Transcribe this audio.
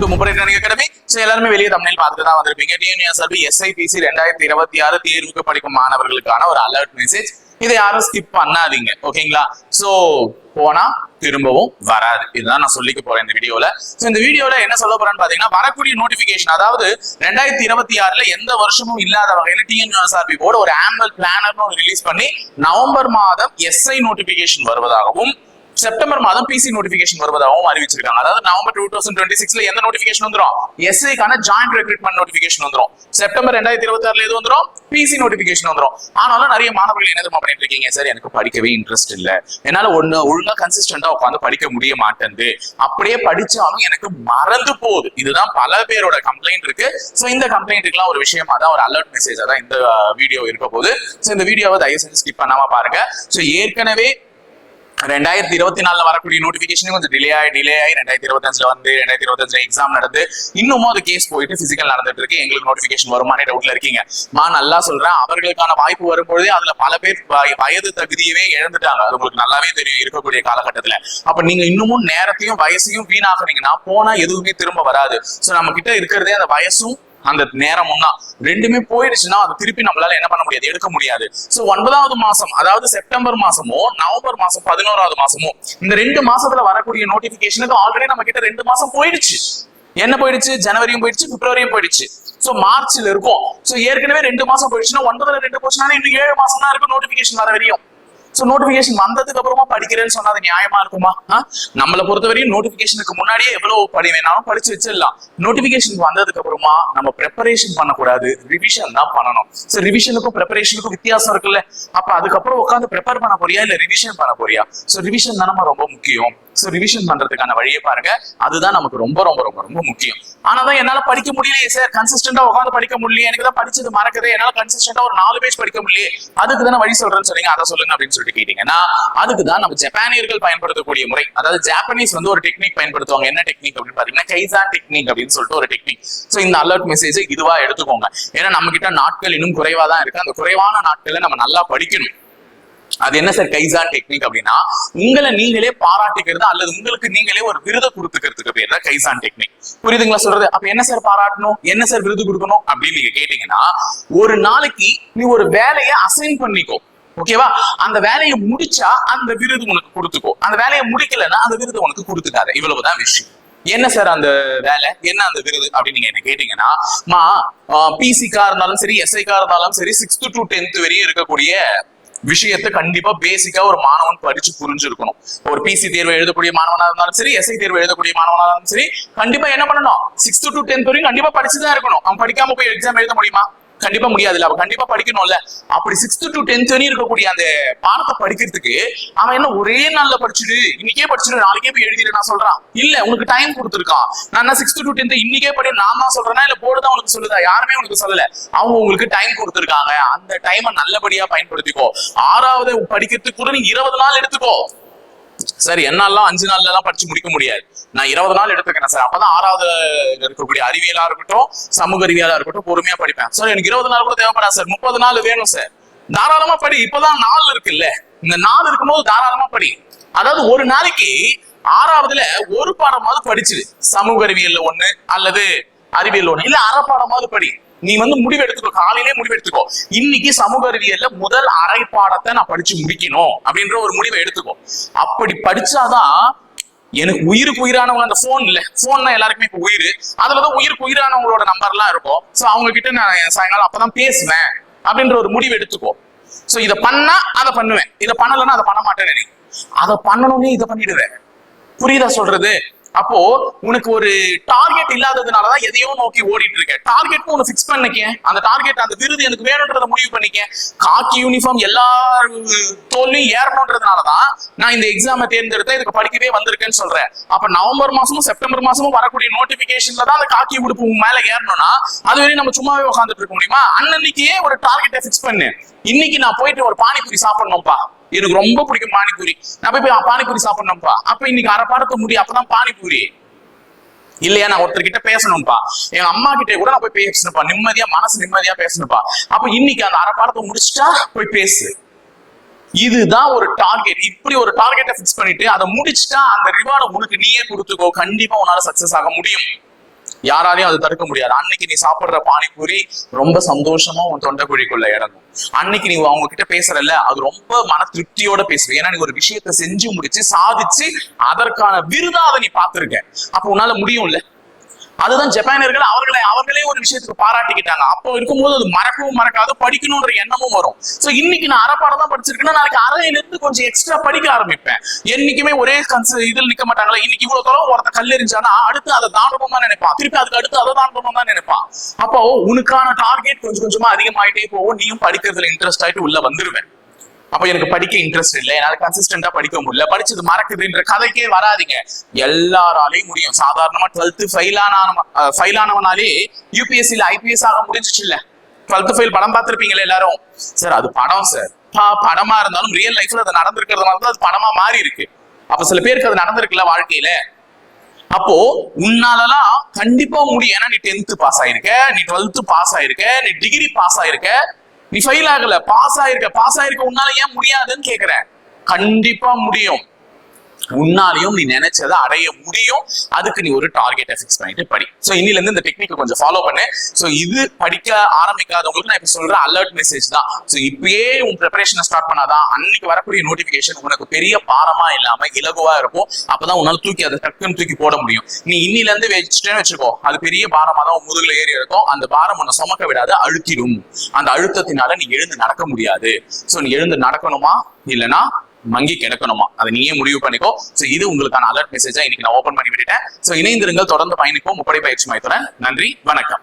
To முப்படை training academy. So எல்லாருமே வெளியே தமிழில் பார்த்துட்டு தான் வந்திருப்பீங்க. டிஎன்யூஎஸ்ஆர்பி SIPC 2026 தேர்வுக்கு படிக்கும் மாணவர்களுக்கான ஒரு அலர்ட் மெசேஜ். இதை யாரும் ஸ்கிப் பண்ணாதீங்க, ஓகேங்களா? சோ போனா திரும்பவும் வராது. இதுதான் நான் சொல்லிக்க போறேன் இந்த வீடியோல. சோ இந்த வீடியோல என்ன சொல்ல போறேன்னு பாத்தீங்கன்னா, வரக்கூடிய நோட்டிபிகேஷன், அதாவது 2026 எந்த வருஷமும் இல்லாத வகையில டிஎன்யூஎஸ்ஆர்பி போர்டு ஒரு ஆனுவல் பிளானர்னு ரிலீஸ் பண்ணி நவம்பர் மாதம் SI நோட்டிபிகேஷன் வருவதாகவும் செப்டம்பர் மாதம் PC நோட்டிபிகேஷன் வருவதாகவும் அறிவிச்சிருக்காங்க. அதாவது நவம்பர் 2026 எந்த நோட்டிபிகேஷன் வந்துரும்? SI-க்கான ஜாயிண்ட் ரெக்ரூட்மெண்ட் நோட்டிபிகேஷன் வந்துரும். செப்டம்பர் 2026 எது வந்துரும்? PC நோட்டிபிகேஷன் வந்துரும். ஆனாலும் நிறைய மாணவர்கள் என்ன தெரியுமா பண்ணிட்டு இருக்கீங்க, சார் எனக்கு படிக்கவே இன்ட்ரெஸ்ட் இல்ல, என்னால ஒழுங்கா கன்சிஸ்டன்டா உட்காந்து படிக்க முடிய மாட்டேங்குது, அப்படியே படிச்சாலும் எனக்கு மறந்து போகுது. இதுதான் பல பேரோட கம்ப்ளைண்ட் இருக்கு. சோ இந்த கம்ப்ளைண்ட்டுக்குலாம் ஒரு விஷயமா தான், ஒரு அலர்ட் மெசேஜா தான் இந்த வீடியோ இருக்க போகுது. சோ இந்த வீடியோவை தயவு செஞ்சு ஸ்கிப் பண்ணாம பாருங்க. சோ ஏற்கனவே 2024 வரக்கூடிய நோட்டிபிகேஷன் கொஞ்சம் டிலே ஆகி 2025 வந்து 2025 எக்ஸாம் நடந்து இன்னமும் அது கேஸ் போயிட்டு பிசிக்கல் நடந்துட்டு இருக்கு. எங்களுக்கு நோட்டிபிகேஷன் வருமானே டவுட்ல இருக்கீங்க. நான் நல்லா சொல்றேன், அவர்களுக்கான வாய்ப்பு வரும்பொழுதே அதுல பல பேர் வயது தகுதியவே இழந்துட்டாங்க. அது உங்களுக்கு நல்லாவே தெரியும் இருக்கக்கூடிய காலகட்டத்துல. அப்ப நீங்க இன்னமும் நேரத்தையும் வயசையும் வீணாக்குனீங்கன்னா போனா எதுவுமே திரும்ப வராது. சோ நம்ம கிட்ட இருக்கிறதே அந்த வயசும் அந்த நேரமும் தான். ரெண்டுமே போயிடுச்சுன்னா அது திருப்பி நம்மளால என்ன பண்ண முடியாது, எடுக்க முடியாது. சோ 9வது மாசம், அதாவது செப்டம்பர் மாசமோ நவம்பர் மாசம் 11வது மாசமோ, இந்த 2 மாசத்துல வரக்கூடிய நோட்டிபிகேஷனுக்கு ஆல்ரெடி நம்ம கிட்ட 2 மாசம் போயிடுச்சு. என்ன போயிடுச்சு? ஜனவரியும் போயிடுச்சு, பிப்ரவரியும் போயிடுச்சு. சோ மார்ச்ல இருக்கும். சோ ஏற்கனவே 2 மாசம் போயிடுச்சுன்னா 9ல 2 போச்சுன்னா இன்னும் 7 மாசம் தான் இருக்கு நோட்டிபிகேஷன் வர வரையும். சோ நோட்டிபிகேஷன் வந்ததுக்கு அப்புறமா படிக்கிறேன்னு சொன்னா அது நியாயமா இருக்குமா? நம்மளை பொறுத்தவரையும் நோட்டிபிகேஷனுக்கு முன்னாடியே எவ்வளவு படி வேணாலும் படிச்சு வச்சிடலாம். நோட்டிபிகேஷன் வந்ததுக்கு அப்புறமா நம்ம ப்ரிப்பரேஷன் பண்ணக்கூடாது, ரிவிஷன் தான் பண்ணணும். சோ ரிவிஷனுக்கும் ப்ரிப்பரேஷனுக்கும் வித்தியாசம் இருக்குல்ல. அப்ப அதுக்கப்புறம் உட்காந்து ப்ரிப்பேர் பண்ண போறியா இல்ல ரிவிஷன் பண்ண போறியா? சோ ரிவிஷன் தானே ரொம்ப முக்கியம். சோ ரிவிஷன் பண்றதுக்கான வழியை பாருங்க. அதுதான் நமக்கு ரொம்ப ரொம்ப ரொம்ப ரொம்ப முக்கியம். ஆனாதான் என்னால படிக்க முடியலையே சார், கன்சிஸ்டன்டா உட்காந்து படிக்க முடியலையே, எனக்கு தான் படிச்சது மறக்குது, என்னால கன்சிஸ்டன்டா ஒரு 4 பேஜ் படிக்க முடியலையே, அதுக்கு தானே வழி சொல்றேன்னு சொன்னீங்க, அதை சொல்லுங்க அப்படின்னு சொல்லிட்டு கேட்டீங்கன்னா, அதுக்குதான் நம்ம ஜப்பானியர்கள் பயன்படுத்தக்கூடிய முறை. அதாவது ஜாப்பனீஸ் வந்து ஒரு டெக்னிக் பயன்படுத்துவாங்க. என்ன டெக்னிக் அப்படின்னு பாத்தீங்கன்னா, கைசான் டெக்னிக் அப்படின்னு சொல்லிட்டு ஒரு டெக்னிக். சோ இந்த அலர்ட் மெசேஜ் இதுவா எடுத்துக்கோங்க. ஏன்னா நம்ம கிட்ட நாட்கள் இன்னும் குறைவா தான் இருக்கு. அந்த குறைவான நாட்களை நம்ம நல்லா படிக்கணும். அது என்ன சார் கைசான் டெக்னிக் அப்படின்னா, உங்களை நீங்களே பாராட்டிக்கிறது அல்லது உங்களுக்கு நீங்களே ஒரு விருதை கொடுத்துக்கிறதுக்கு பேர் தான் கைசான் டெக்னிக். புரியுதுங்களா சொல்றது? அப்ப என்ன சார் பாராட்டணும், என்ன சார் விருது கொடுக்கணும் அப்படின்னு நீங்க கேட்டீங்கன்னா, ஒரு நாளைக்கு நீ ஒரு வேலையை அசைன் பண்ணிக்கோ, ஓகேவா? அந்த வேலையை முடிச்சா அந்த விருது உனக்கு கொடுத்துக்கோ, அந்த வேலையை முடிக்கலன்னா அந்த விருது உனக்கு கொடுத்துக்காத. இவ்வளவுதான் விஷயம். என்ன சார் அந்த வேலை, என்ன அந்த விருது அப்படின்னு நீங்க என்ன கேட்டீங்கன்னா, பிசிக்கா இருந்தாலும் சரி, SI-க்கா இருந்தாலும் சரி, 6th to 10th வரையும் இருக்கக்கூடிய விஷயத்தை கண்டிப்பா பேசிக்கா ஒரு மாணவன் படிச்சு புரிஞ்சிருக்கணும். ஒரு PC தேர்வு எழுதக்கூடிய மாணவனா இருந்தாலும் சரி, SI தேர்வு எழுதக்கூடிய மாணவனா இருந்தாலும் சரி, கண்டிப்பா என்ன பண்ணணும், 6th to 10th வரையும் கண்டிப்பா படிச்சுதான் இருக்கணும். அவன் படிக்காம போய் எக்ஸாம் எழுத முடியுமா? கண்டிப்பா முடியாதுல்ல. அவன் கண்டிப்பா படிக்கணும்ல. அப்படி 6th to 10th வரையும் இருக்கக்கூடிய அந்த பாடத்தை படிக்கிறதுக்கு அவன் என்ன ஒரே நாள்ல படிச்சுடு, இன்னைக்கே படிச்சுடு, நாளைக்கே போய் எழுதிடு நான் சொல்றான்? இல்ல, உனக்கு டைம் கொடுத்துருக்கான். நான் 6th to 10th இன்னைக்கே படி நான் தான் சொல்றேன்னா இல்ல போர்டு தான் உனக்கு சொல்லுதா? யாருமே உனக்கு சொல்லல. அவங்க உங்களுக்கு டைம் கொடுத்துருக்காங்க. அந்த டைமை நல்லபடியா பயன்படுத்திக்கோ. 6வது படிக்கிறதுக்கு கூட நீ 20 நாள் எடுத்துக்கோ. சார் என்னாலாம் 5 நாள்ல எல்லாம் படிச்சு முடிக்க முடியாது, நான் 20 நாள் எடுத்துக்கிறேன் சார், அப்பதான் 6வது இருக்கக்கூடிய அறிவியலா இருக்கட்டும், சமூக அறிவியலா இருக்கட்டும் பொறுமையா படிப்பேன் சார். எனக்கு 20 நாள் கூட தேவைப்படாது சார், 30 நாள் வேணும் சார். தாராளமா படி. இப்பதான் 4 இருக்குல்ல, இந்த 4 இருக்கும்போது தாராளமா படி. அதாவது ஒரு நாளைக்கு 6வதுல ஒரு பாடமாவது படிச்சுது. சமூக அறிவியல்ல 1 அல்லது அறிவியல் 1, இல்ல அரை பாடமாவது படி. நீ வந்து முடிவு எடுத்துக்கோ, காலையிலே முடிவு எடுத்துக்கோ. இன்னைக்கு சமூக அறிவியல்ல முதல் அரை பாடத்தை நான் படிச்சு முடிக்கணும் அப்படின்ற ஒரு முடிவை எடுத்துக்கோ. அப்படி படிச்சாதான் எனக்கு உயிருக்கு உயிரானவங்க, அந்த போன்ல எல்லாருக்குமே இப்ப உயிர், அதுலதான் உயிருக்கு உயிரானவங்களோட நம்பர் எல்லாம் இருக்கும். சோ அவங்க கிட்ட நான் சாயங்காலம் அப்பதான் பேசுவேன் அப்படின்ற ஒரு முடிவு எடுத்துக்கோ. சோ இதை பண்ணா அதை பண்ணுவேன், இதை பண்ணலன்னா அதை பண்ண மாட்டேன். அதை பண்ணணும்னே இதை பண்ணிடுவேன். புரியுதா சொல்றது? அப்போ உனக்கு ஒரு டார்கெட் இல்லாததுனாலதான் எதையோ நோக்கி ஓடிட்டு இருக்க. டார்கெட் ஒன்னு பிக்ஸ் பண்ணிக்க. அந்த டார்கெட், அந்த விருது எனக்கு வேணும்ன்றத முடிவு பண்ணிக்க. காக்கி யூனிஃபார்ம் எல்லா தோல்லையும் ஏறணும்ன்றதுனாலதான் நான் இந்த எக்ஸாமை தேர்ந்தெடுத்த, இதுக்கு படிக்கவே வந்திருக்கேன்னு சொல்றேன். அப்ப நவம்பர் மாசமும் செப்டம்பர் மாசமும் வரக்கூடிய நோட்டிபிகேஷன்ல தான் அந்த காக்கி உடுப்பு மேல ஏறணும்னா அது வரையும் நம்ம சும்மாவே உட்காந்துட்டு இருக்க முடியுமா? அன்னைக்கே ஒரு டார்கெட்டை பிக்ஸ் பண்ணு. இன்னைக்கு நான் போயிட்டு ஒரு பானிபூரி சாப்பிடணும்ப்பா, எனக்கு ரொம்ப பிடிக்கும் பானிபூரி, நான் போய் பானிபூரி சாப்பிடணும்ப்பா. அப்ப இன்னைக்கு அரை பாடத்தை முடியும், அப்பதான் பானிபூரி. இல்லையா, நான் ஒருத்தர்கிட்ட பேசணும்ப்பா, எங்க அம்மா கிட்ட கூட நான் போய் பேசணும்ப்பா, நிம்மதியா மனசு நிம்மதியா பேசணும்ப்பா. அப்ப இன்னைக்கு அந்த அரை பாடத்தை முடிச்சுட்டா போய் பேசு. இதுதான் ஒரு டார்கெட். இப்படி ஒரு டார்கெட்டை பிக்ஸ் பண்ணிட்டு அதை முடிச்சுட்டா அந்த ரிவார்டை உனக்கு நீயே கொடுத்துக்கோ. கண்டிப்பா உன்னால சக்சஸ் ஆக முடியும். யாராலையும் அது தடுக்க முடியாது. அன்னைக்கு நீ சாப்பிடுற பானிபூரி ரொம்ப சந்தோஷமா உன் தொண்டைக்குழிக்குள்ள இறங்கும். அன்னைக்கு நீ அவங்க கிட்ட பேசுறல்ல, அது ரொம்ப மன திருப்தியோட பேசுவ. ஏன்னா நீ ஒரு விஷயத்த செஞ்சு முடிச்சு சாதிச்சு அதற்கான விருதா அதை நீ பார்த்திருக்க. அப்ப உன்னால முடியும்ல. அதுதான் ஜப்பானியர்கள் அவர்களே ஒரு விஷயத்துக்கு பாராட்டிக்கிட்டாங்க. அப்போ இருக்கும்போது அது மறக்கவும் மறக்காது, படிக்கணும்ன்ற எண்ணமும் வரும். சோ இன்னைக்கு நான் அரைப்பாடம் தான் படிச்சிருக்கேன்னா நாளைக்கு அரையில இருந்து கொஞ்சம் எக்ஸ்ட்ரா படிக்க ஆரம்பிப்பேன். என்னைக்குமே ஒரே இதில் நிக்க மாட்டாங்களா. இன்னைக்கு இவ்வளவு தூரம் ஒருத்த கல் எறிஞ்சானா அடுத்து அதை தாண்டணும் தான் நினைப்பான், திருப்பி அதுக்கு அடுத்து அதை தாண்டணும் தான் நினைப்பான். அப்போ உனக்கான டார்கெட் கொஞ்சம் கொஞ்சமா அதிகமாயிட்டே போகும். நீயும் படிக்கிறதுல இன்ட்ரெஸ்ட் ஆயிட்டு உள்ள வந்துருவேன். அப்ப எனக்கு படிக்க இன்ட்ரெஸ்ட் இல்லை, என்னால கன்சிஸ்டன்டா படிக்க முடியல, படிச்சது மறக்குதுன்ற கதைக்கே வராதிங்க. எல்லாராலையும் முடியும். சாதாரணமா 12th ஃபெயில் ஆனவனாலே யூபிஎஸ்சில ஐபிஎஸ் ஆக முடிஞ்சிச்சு இல்ல. 12th ஃபெயில் படம் பார்த்திருப்பீங்களே எல்லாரும். சார் அது படம் சார். படமா இருந்தாலும் ரியல் லைஃப்ல அது நடந்திருக்கிறதுனால தான் அது படமா மாறி இருக்கு. அப்ப சில பேருக்கு அது நடந்திருக்குல்ல வாழ்க்கையில. அப்போ உன்னாலலாம் கண்டிப்பா முடியும். ஏன்னா நீ 10th பாஸ் ஆயிருக்க, நீ 12th பாஸ் ஆயிருக்க, நீ டிகிரி பாஸ் ஆயிருக்க, நீ ஃபெயில் ஆகல, பாஸ் ஆயிருக்க உன்னால ஏன் முடியாதுன்னு கேக்குறேன். கண்டிப்பா முடியும். உன்னாலையும் நீ நினைச்சதை அடைய முடியும். அதுக்கு நீ ஒரு டார்கெட்டை ஃபிக்ஸ் பண்ணிட்டு படி. சோ இன்னில இருந்து இந்த டெக்னிக் கொஞ்சம் ஃபாலோ பண்ணு. சோ இது படிக்க ஆரம்பிக்காதவங்களுக்கு நான் இப்ப சொல்ற அலர்ட் மெசேஜ் தான். சோ இப்பயே உன் ப்ரிப்பரேஷனை ஸ்டார்ட் பண்ணாதான் அன்னைக்கு வரக்கூடிய நோட்டிபிகேஷன் உனக்கு பெரிய பாரமா இல்லாம இலகுவா இருக்கும். அப்பதான் உன்னால அதை டக்குன்னு தூக்கி போட முடியும். நீ இன்னில இருந்து வச்சுட்டேன்னு வச்சுக்கோ, அது பெரிய பாரமா தான் முதுகுல ஏறி இருக்கும். அந்த பாரம் உன்னை சுமக்க விடாது, அழுத்திடும். அந்த அழுத்தத்தினால நீ எழுந்து நடக்க முடியாது. சோ நீ எழுந்து நடக்கணுமா இல்லைன்னா மங்கி கிடக்கணுமா, அதை நீயே முடிவு பண்ணிக்கோ. சோ இது உங்களுக்கான அலர்ட் மெசேஜா இன்னைக்கு நான் ஓபன் பண்ணி விட்டுட்டேன். சோ இணைந்திருங்கள், தொடர்ந்து பயணிப்போம் முப்படை பயிற்சி மையத்துடன். நன்றி, வணக்கம்.